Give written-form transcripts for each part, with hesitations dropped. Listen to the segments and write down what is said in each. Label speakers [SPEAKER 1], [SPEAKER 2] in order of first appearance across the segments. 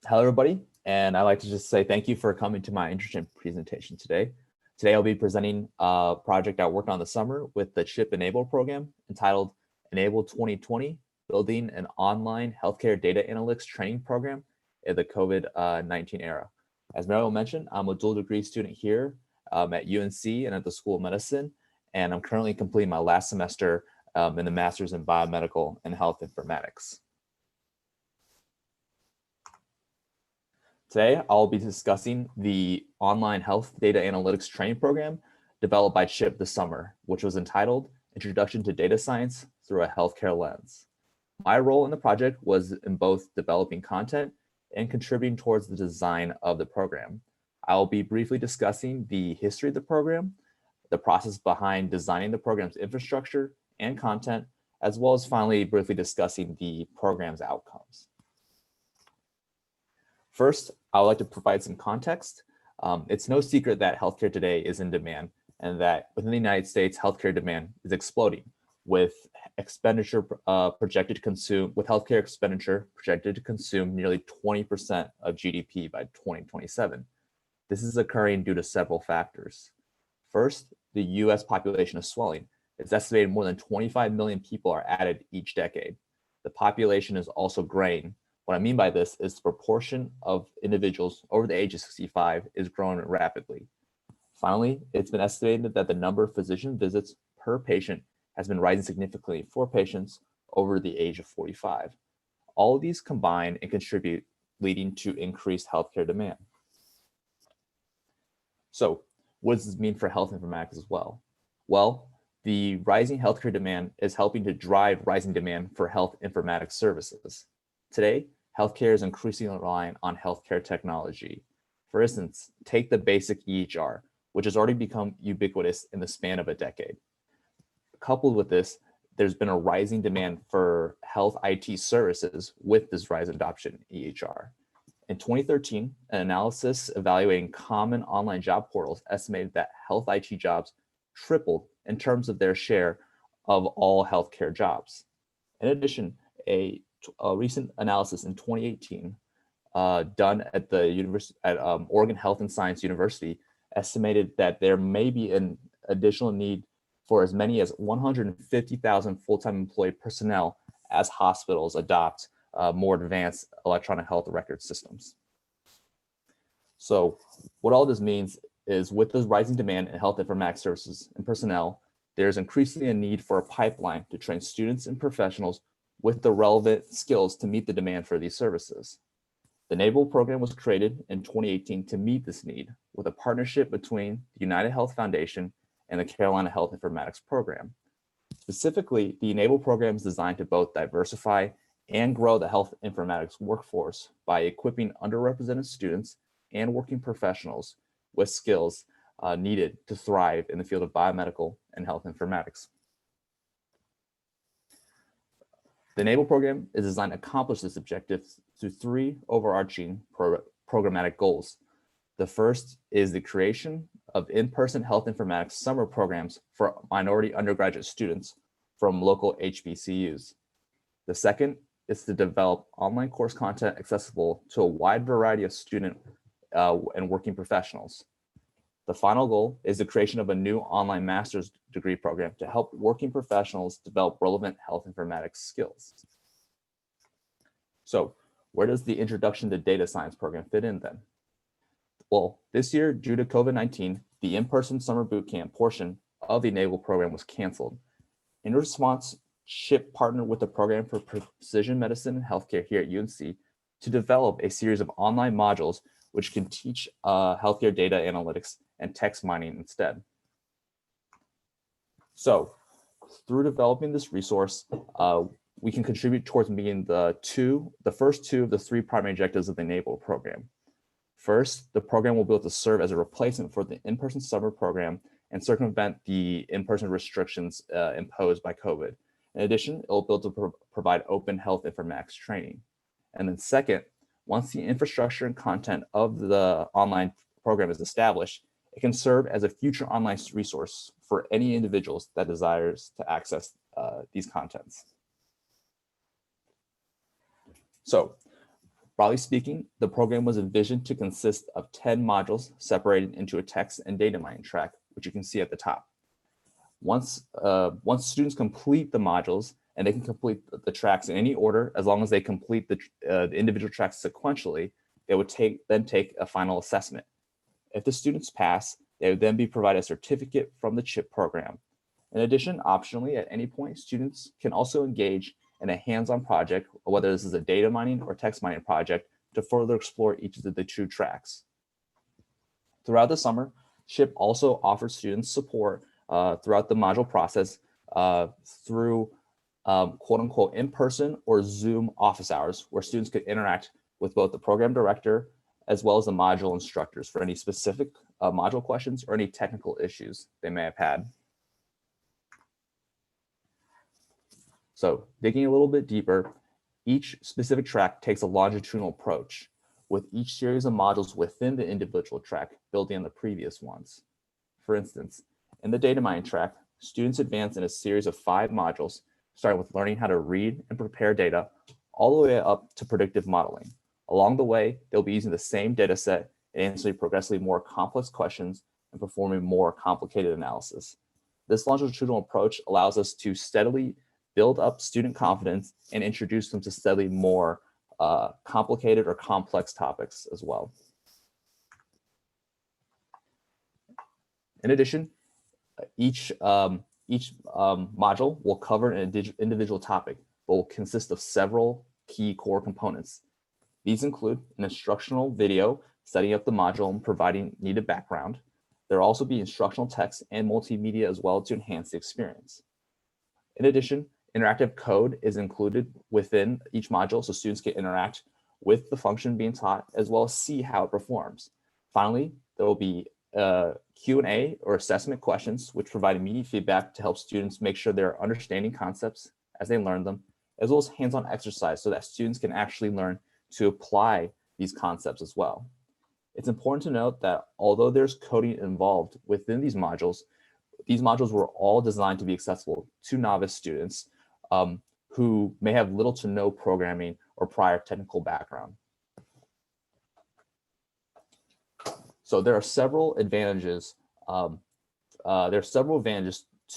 [SPEAKER 1] Hello, everybody, and I'd like to just say thank you for coming to my internship presentation today. Today, I'll be presenting a project I worked on this summer with the CHIP Enable program entitled Enable 2020, Building an Online Healthcare Data Analytics Training Program in the COVID-19 era. As Mario mentioned, I'm a dual degree student here at UNC and at the School of Medicine, and I'm currently completing my last semester in the Master's in Biomedical and Health Informatics. Today, I'll be discussing the online health data analytics training program developed by CHIP this summer, which was entitled Introduction to Data Science Through a Healthcare Lens. My role in the project was in both developing content and contributing towards the design of the program. I'll be briefly discussing the history of the program, the process behind designing the program's infrastructure and content, as well as finally briefly discussing the program's outcomes. First, I would like to provide some context. It's no secret that healthcare today is in demand and that within the United States, healthcare demand is exploding with healthcare expenditure projected to consume nearly 20% of GDP by 2027. This is occurring due to several factors. First, the US population is swelling. It's estimated more than 25 million people are added each decade. The population is also growing. What I mean by this is the proportion of individuals over the age of 65 is growing rapidly. Finally, it's been estimated that the number of physician visits per patient has been rising significantly for patients over the age of 45. All of these combine and contribute, leading to increased healthcare demand. So, what does this mean for health informatics as well? Well, the rising healthcare demand is helping to drive rising demand for health informatics services. Today, healthcare is increasingly reliant on healthcare technology. For instance, take the basic EHR, which has already become ubiquitous in the span of a decade. Coupled with this, there's been a rising demand for health IT services with this rise in adoption in EHR. In 2013, an analysis evaluating common online job portals estimated that health IT jobs tripled in terms of their share of all healthcare jobs. In addition, a recent analysis in 2018 done at the Oregon Health and Science University estimated that there may be an additional need for as many as 150,000 full-time employee personnel as hospitals adopt more advanced electronic health record systems. So what all this means is with the rising demand in health informatics services and personnel, there's increasingly a need for a pipeline to train students and professionals with the relevant skills to meet the demand for these services. The Enable program was created in 2018 to meet this need with a partnership between the United Health Foundation and the Carolina Health Informatics Program. Specifically, the Enable program is designed to both diversify and grow the health informatics workforce by equipping underrepresented students and working professionals with skills needed to thrive in the field of biomedical and health informatics. The Enable program is designed to accomplish this objective through three overarching programmatic goals. The first is the creation of in-person health informatics summer programs for minority undergraduate students from local HBCUs. The second is to develop online course content accessible to a wide variety of student and working professionals. The final goal is the creation of a new online master's degree program to help working professionals develop relevant health informatics skills. So, where does the Introduction to Data Science program fit in then? Well, this year, due to COVID-19, the in-person summer bootcamp portion of the Enable program was canceled. In response, CHIP partnered with the Program for Precision Medicine and Healthcare here at UNC to develop a series of online modules which can teach healthcare data analytics and text mining instead. So through developing this resource, we can contribute towards meeting the first two of the three primary objectives of the Enable program. First, the program will be able to serve as a replacement for the in-person summer program and circumvent the in-person restrictions imposed by COVID. In addition, it will be able to provide open health informatics training. And then second, once the infrastructure and content of the online program is established, it can serve as a future online resource for any individuals that desires to access these contents. So Broadly speaking, the program was envisioned to consist of 10 modules separated into a text and data mining track, which you can see at the top. Once students complete the modules, and they can complete the tracks in any order, as long as they complete the individual tracks sequentially, they would then take a final assessment. If the students pass, they would then be provided a certificate from the CHIP program. In addition, optionally, at any point, students can also engage in a hands-on project, whether this is a data mining or text mining project, to further explore each of the two tracks. Throughout the summer, CHIP also offers students support throughout the module process through quote unquote in-person or Zoom office hours, where students could interact with both the program director as well as the module instructors for any specific module questions or any technical issues they may have had. So digging a little bit deeper, each specific track takes a longitudinal approach, with each series of modules within the individual track building on the previous ones. For instance, in the data mining track, students advance in a series of 5 modules, starting with learning how to read and prepare data, all the way up to predictive modeling. Along the way, they'll be using the same data set and answering progressively more complex questions and performing more complicated analysis. This longitudinal approach allows us to steadily build up student confidence and introduce them to steadily more complicated or complex topics as well. In addition, each module will cover an individual topic, but will consist of several key core components. These include an instructional video setting up the module and providing needed background. There will also be instructional text and multimedia as well to enhance the experience. In addition, interactive code is included within each module so students can interact with the function being taught as well as see how it performs. Finally, there will be Q&A or assessment questions which provide immediate feedback to help students make sure they're understanding concepts as they learn them, as well as hands-on exercise so that students can actually learn to apply these concepts as well. It's important to note that although there's coding involved within these modules were all designed to be accessible to novice students who may have little to no programming or prior technical background. So there are several advantages. To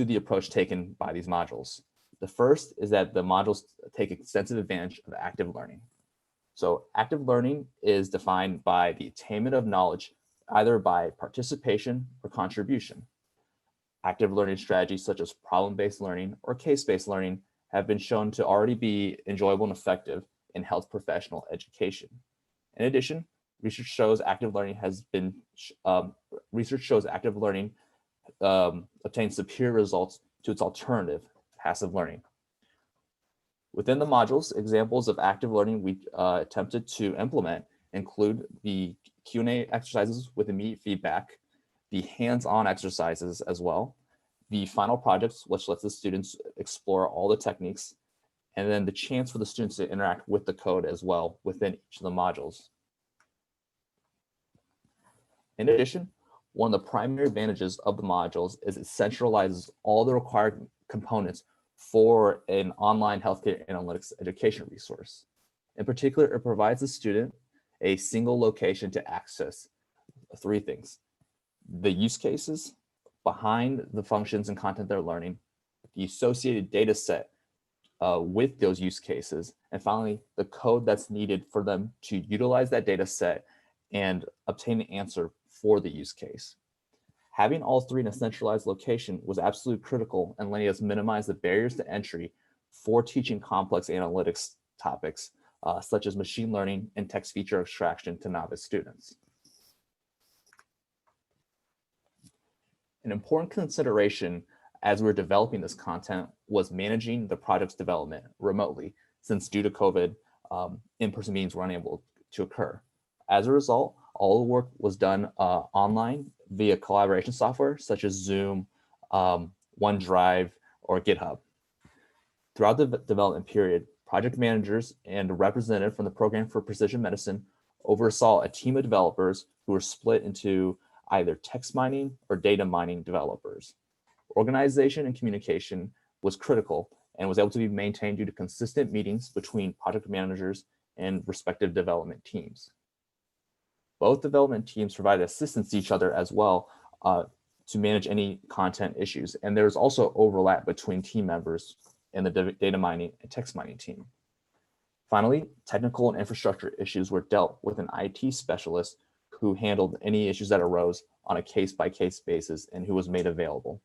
[SPEAKER 1] the approach taken by these modules. The first is that the modules take extensive advantage of active learning. So active learning is defined by the attainment of knowledge either by participation or contribution. Active learning strategies such as problem-based learning or case-based learning have been shown to already be enjoyable and effective in health professional education. In addition, research shows active learning obtains superior results to its alternative, passive learning. Within the modules, examples of active learning we attempted to implement include the Q&A exercises with immediate feedback, the hands-on exercises as well, the final projects, which lets the students explore all the techniques, and then the chance for the students to interact with the code as well within each of the modules. In addition, one of the primary advantages of the modules is it centralizes all the required components for an online healthcare analytics education resource. In particular, it provides the student a single location to access 3 things: the use cases behind the functions and content they're learning, the associated data set with those use cases, and finally, the code that's needed for them to utilize that data set and obtain an answer for the use case. Having all 3 in a centralized location was absolutely critical in letting us minimize the barriers to entry for teaching complex analytics topics, such as machine learning and text feature extraction to novice students. An important consideration as we're developing this content was managing the project's development remotely, since due to COVID, in-person meetings were unable to occur. As a result, all the work was done online via collaboration software such as Zoom, OneDrive, or GitHub. Throughout the development period, project managers and a representative from the Program for Precision Medicine oversaw a team of developers who were split into either text mining or data mining developers. Organization and communication was critical and was able to be maintained due to consistent meetings between project managers and respective development teams. Both development teams provide assistance to each other as well to manage any content issues. And there's also overlap between team members in the data mining and text mining team. Finally, technical and infrastructure issues were dealt with an IT specialist who handled any issues that arose on a case-by-case basis and who was made available.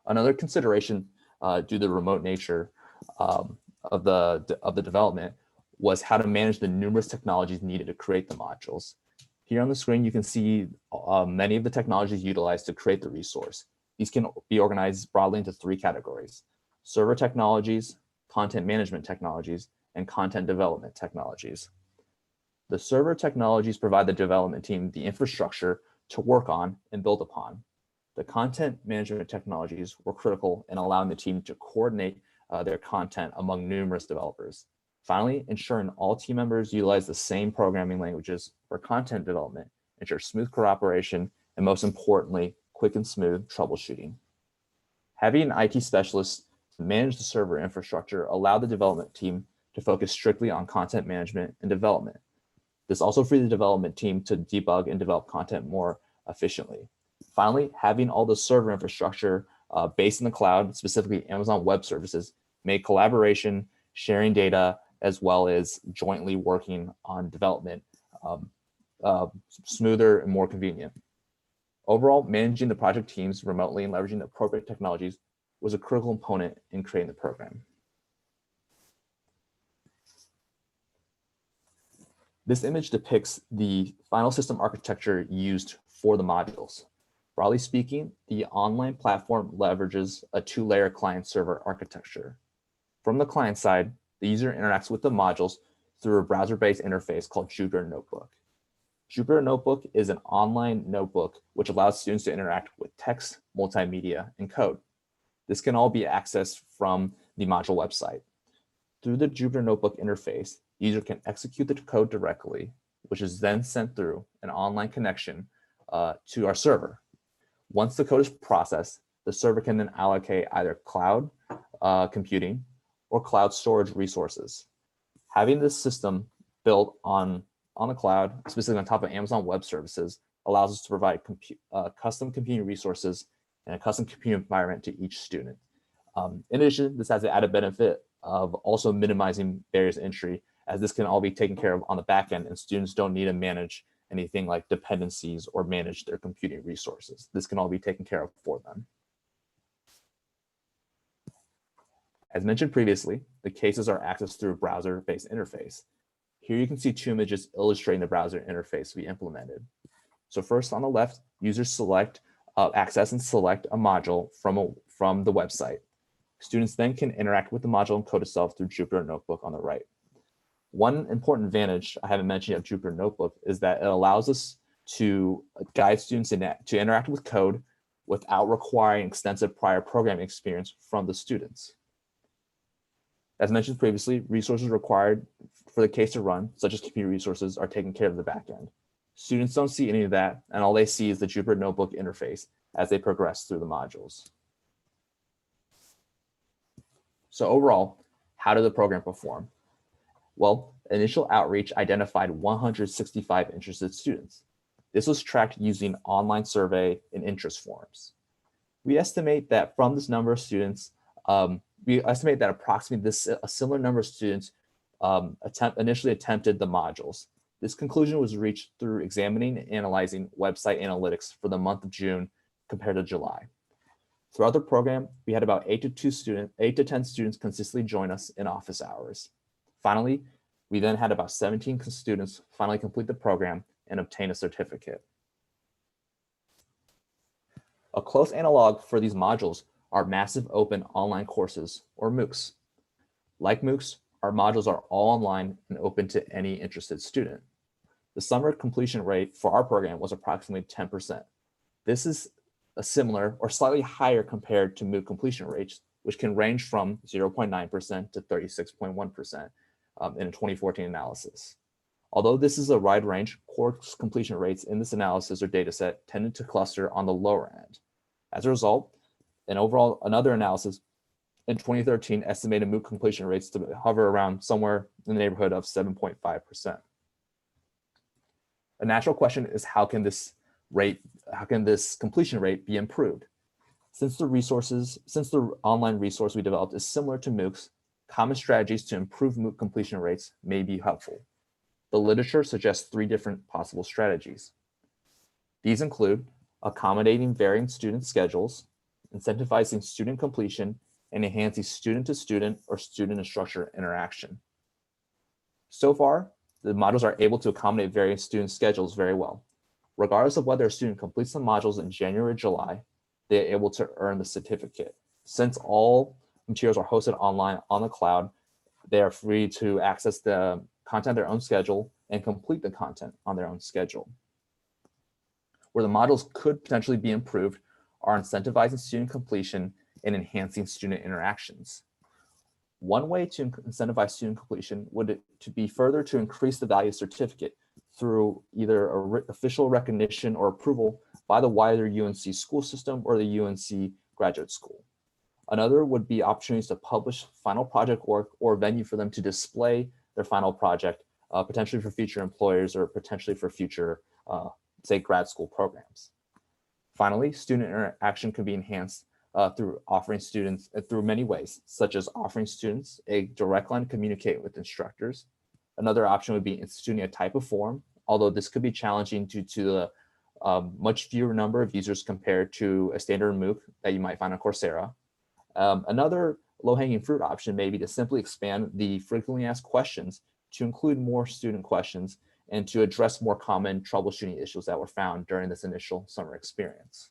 [SPEAKER 1] Another consideration due to the remote nature of the development was how to manage the numerous technologies needed to create the modules. Here on the screen, you can see many of the technologies utilized to create the resource. These can be organized broadly into three categories: server technologies, content management technologies, and content development technologies. The server technologies provide the development team the infrastructure to work on and build upon. The content management technologies were critical in allowing the team to coordinate their content among numerous developers. Finally, ensuring all team members utilize the same programming languages for content development ensures smooth cooperation and, most importantly, quick and smooth troubleshooting. Having an IT specialist to manage the server infrastructure allowed the development team to focus strictly on content management and development. This also freed the development team to debug and develop content more efficiently. Finally, having all the server infrastructure based in the cloud, specifically Amazon Web Services, made collaboration, sharing data, as well as jointly working on development smoother and more convenient. Overall, managing the project teams remotely and leveraging the appropriate technologies was a critical component in creating the program. This image depicts the final system architecture used for the modules. Broadly speaking, the online platform leverages a two-layer client-server architecture. From the client side, the user interacts with the modules through a browser-based interface called Jupyter Notebook. Jupyter Notebook is an online notebook which allows students to interact with text, multimedia, and code. This can all be accessed from the module website. Through the Jupyter Notebook interface, the user can execute the code directly, which is then sent through an online connection to our server. Once the code is processed, the server can then allocate either cloud computing or cloud storage resources. Having this system built on the cloud, specifically on top of Amazon Web Services, allows us to provide custom computing resources and a custom computing environment to each student. In addition, this has the added benefit of also minimizing barriers to entry, as this can all be taken care of on the back end and students don't need to manage anything like dependencies or manage their computing resources. This can all be taken care of for them. As mentioned previously, the cases are accessed through a browser-based interface. Here you can see two images illustrating the browser interface we implemented. So first on the left, users access and select a module from the website. Students then can interact with the module and code itself through Jupyter Notebook on the right. One important advantage I haven't mentioned of Jupyter Notebook is that it allows us to guide students to interact with code without requiring extensive prior programming experience from the students. As mentioned previously, resources required for the case to run, such as computer resources, are taken care of in the back end. Students don't see any of that, and all they see is the Jupyter Notebook interface as they progress through the modules. So overall, how did the program perform? Well, initial outreach identified 165 interested students. This was tracked using online survey and interest forms. We estimate that from this number of students, approximately a similar number of students initially attempted the modules. This conclusion was reached through examining and analyzing website analytics for the month of June compared to July. Throughout the program, we had about 8 to 10 students consistently join us in office hours. Finally, we then had about 17 students finally complete the program and obtain a certificate. A close analog for these modules are massive open online courses, or MOOCs. Like MOOCs, our modules are all online and open to any interested student. The summer completion rate for our program was approximately 10%. This is a similar or slightly higher compared to MOOC completion rates, which can range from 0.9% to 36.1% in a 2014 analysis. Although this is a wide range, course completion rates in this analysis or dataset tended to cluster on the lower end. As a result, another analysis in 2013 estimated MOOC completion rates to hover around somewhere in the neighborhood of 7.5%. A natural question is how can this completion rate be improved? Since the online resource we developed is similar to MOOCs, common strategies to improve MOOC completion rates may be helpful. The literature suggests 3 different possible strategies. These include accommodating varying student schedules, incentivizing student completion, and enhancing student-to-student or student-instructor interaction. So far, the modules are able to accommodate varying student schedules very well. Regardless of whether a student completes the modules in January or July, they are able to earn the certificate. Since all materials are hosted online on the cloud, they are free to access the content on their own schedule and complete the content on their own schedule. Where the modules could potentially be improved are incentivizing student completion and enhancing student interactions. One way to incentivize student completion would be further to increase the value of certificate through either official recognition or approval by the wider UNC school system or the UNC graduate school. Another would be opportunities to publish final project work or venue for them to display their final project, potentially for future employers or potentially for future, say, grad school programs. Finally, student interaction can be enhanced through offering students through many ways, such as offering students a direct line to communicate with instructors. Another option would be instituting a type of forum, although this could be challenging due to the much fewer number of users compared to a standard MOOC that you might find on Coursera. Another low-hanging fruit option may be to simply expand the frequently asked questions to include more student questions and to address more common troubleshooting issues that were found during this initial summer experience.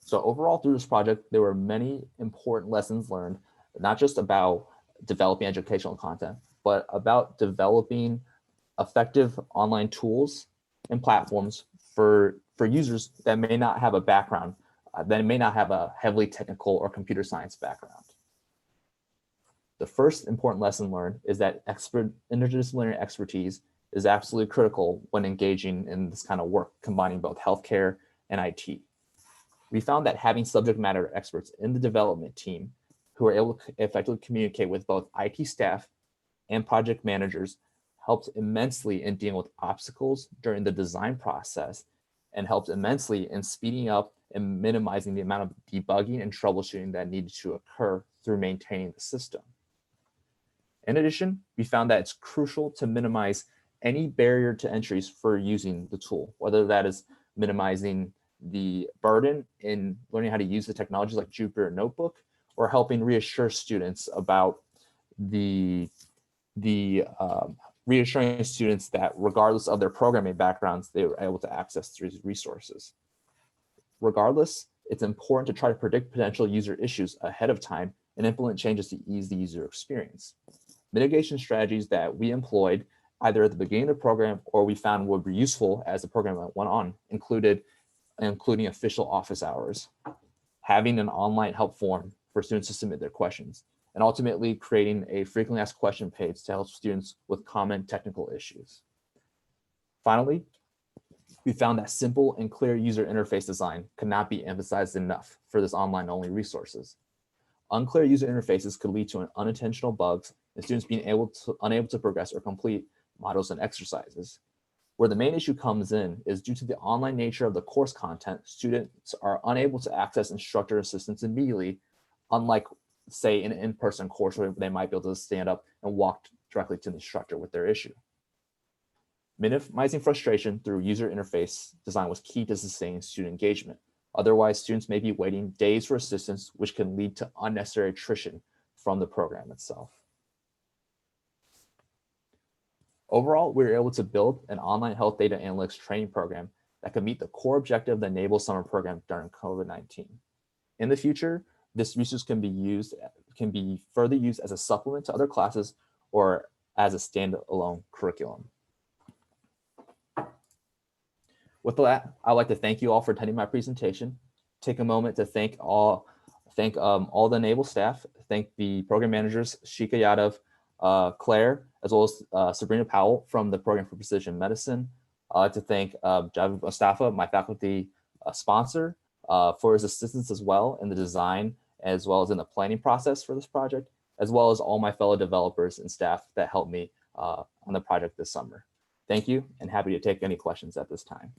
[SPEAKER 1] So overall, through this project, there were many important lessons learned, not just about developing educational content, but about developing effective online tools and platforms for users that may not have a background, that may not have a heavily technical or computer science background. The first important lesson learned is that interdisciplinary expertise is absolutely critical when engaging in this kind of work, combining both healthcare and IT. We found that having subject matter experts in the development team who are able to effectively communicate with both IT staff and project managers helped immensely in dealing with obstacles during the design process and helped immensely in speeding up and minimizing the amount of debugging and troubleshooting that needed to occur through maintaining the system. In addition, we found that it's crucial to minimize any barrier to entries for using the tool, whether that is minimizing the burden in learning how to use the technologies like Jupyter Notebook, or helping reassure students about reassuring students that regardless of their programming backgrounds, they were able to access these resources. Regardless, it's important to try to predict potential user issues ahead of time and implement changes to ease the user experience. Mitigation strategies that we employed either at the beginning of the program or we found would be useful as the program went on including official office hours, having an online help form for students to submit their questions, and ultimately creating a frequently asked question page to help students with common technical issues. Finally, we found that simple and clear user interface design cannot be emphasized enough for this online only resources. Unclear user interfaces could lead to unintentional bugs and students being unable to progress or complete modules and exercises. Where the main issue comes in is due to the online nature of the course content, students are unable to access instructor assistance immediately, unlike, say, an in-person course where they might be able to stand up and walk directly to the instructor with their issue. Minimizing frustration through user interface design was key to sustaining student engagement. Otherwise, students may be waiting days for assistance, which can lead to unnecessary attrition from the program itself. Overall, we were able to build an online health data analytics training program that could meet the core objective of the Enable Summer Program during COVID-19. In the future, this resource can be further used as a supplement to other classes or as a standalone curriculum. With that, I'd like to thank you all for attending my presentation. Take a moment to thank all the Enable staff, thank the program managers, Shika Yadav, Claire, as well as Sabrina Powell from the Program for Precision Medicine. I'd like to thank Javid Mustafa, my faculty sponsor, for his assistance as well in the design, as well as in the planning process for this project, as well as all my fellow developers and staff that helped me on the project this summer. Thank you, and happy to take any questions at this time.